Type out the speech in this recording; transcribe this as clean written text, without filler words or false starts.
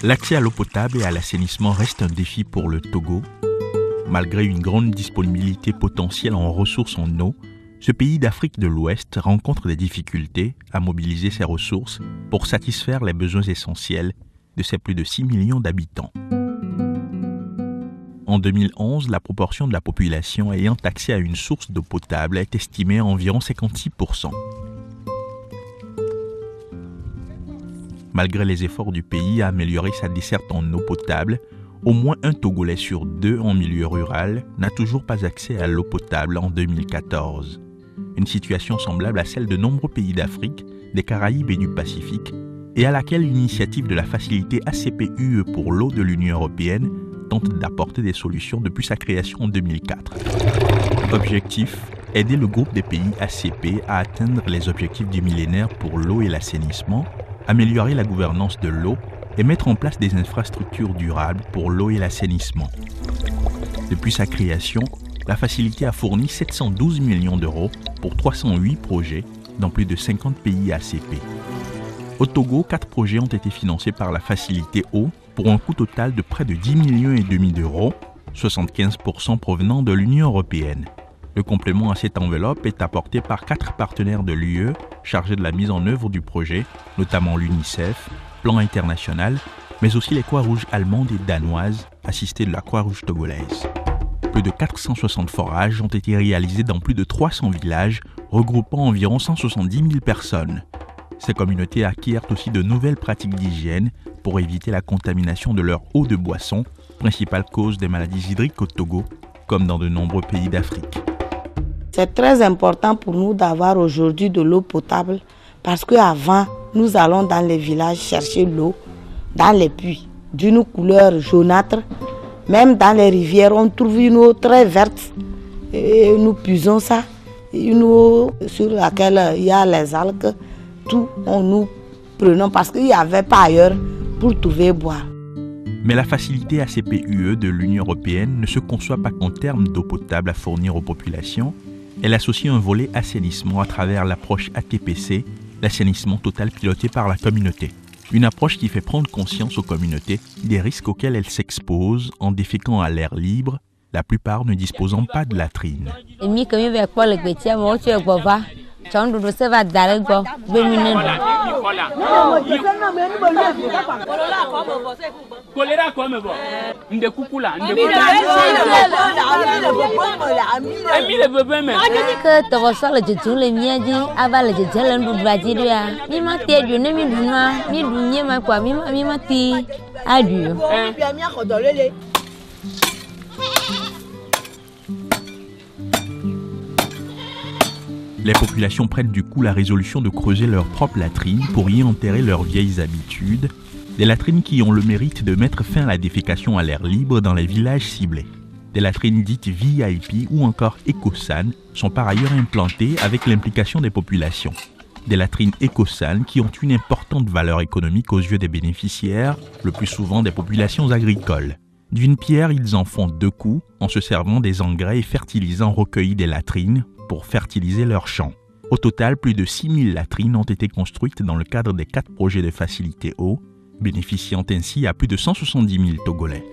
L'accès à l'eau potable et à l'assainissement reste un défi pour le Togo. Malgré une grande disponibilité potentielle en ressources en eau, ce pays d'Afrique de l'Ouest rencontre des difficultés à mobiliser ses ressources pour satisfaire les besoins essentiels de ses plus de 6 millions d'habitants. En 2011, la proportion de la population ayant accès à une source d'eau potable est estimée à environ 56%. Malgré les efforts du pays à améliorer sa desserte en eau potable, au moins un Togolais sur 2 en milieu rural n'a toujours pas accès à l'eau potable en 2014. Une situation semblable à celle de nombreux pays d'Afrique, des Caraïbes et du Pacifique, et à laquelle l'initiative de la facilité ACP-UE pour l'eau de l'Union européenne tente d'apporter des solutions depuis sa création en 2004. Objectif : aider le groupe des pays ACP à atteindre les objectifs du millénaire pour l'eau et l'assainissement, améliorer la gouvernance de l'eau et mettre en place des infrastructures durables pour l'eau et l'assainissement. Depuis sa création, la facilité a fourni 712 millions d'euros pour 308 projets dans plus de 50 pays ACP. Au Togo, 4 projets ont été financés par la facilité eau pour un coût total de près de 10,5 millions d'euros, 75% provenant de l'Union européenne. Le complément à cette enveloppe est apporté par 4 partenaires de l'UE chargés de la mise en œuvre du projet, notamment l'UNICEF, Plan International, mais aussi les Croix-Rouges allemandes et danoises, assistées de la Croix-Rouge togolaise. Plus de 460 forages ont été réalisés dans plus de 300 villages, regroupant environ 170 000 personnes. Ces communautés acquièrent aussi de nouvelles pratiques d'hygiène pour éviter la contamination de leur eau de boisson, principale cause des maladies hydriques au Togo, comme dans de nombreux pays d'Afrique. C'est très important pour nous d'avoir aujourd'hui de l'eau potable parce qu'avant, nous allons dans les villages chercher l'eau dans les puits d'une couleur jaunâtre. Même dans les rivières, on trouve une eau très verte et nous puisons ça. Une eau sur laquelle il y a les algues, tout nous prenons parce qu'il n'y avait pas ailleurs pour trouver boire. Mais la facilité ACP-UE de l'Union européenne ne se conçoit pas qu'en termes d'eau potable à fournir aux populations. Elle associe un volet assainissement à travers l'approche ATPC, l'assainissement total piloté par la communauté. Une approche qui fait prendre conscience aux communautés des risques auxquels elles s'exposent en déféquant à l'air libre, la plupart ne disposant pas de latrines. Les populations prennent du coup la résolution de creuser leurs propres latrines pour y enterrer leurs vieilles habitudes, des latrines qui ont le mérite de mettre fin à la défécation à l'air libre dans les villages ciblés. Des latrines dites VIP ou encore EcoSan sont par ailleurs implantées avec l'implication des populations. Des latrines EcoSan qui ont une importante valeur économique aux yeux des bénéficiaires, le plus souvent des populations agricoles. D'une pierre, ils en font 2 coups en se servant des engrais et fertilisants recueillis des latrines pour fertiliser leurs champs. Au total, plus de 6000 latrines ont été construites dans le cadre des 4 projets de facilité eau, bénéficiant ainsi à plus de 170 000 Togolais.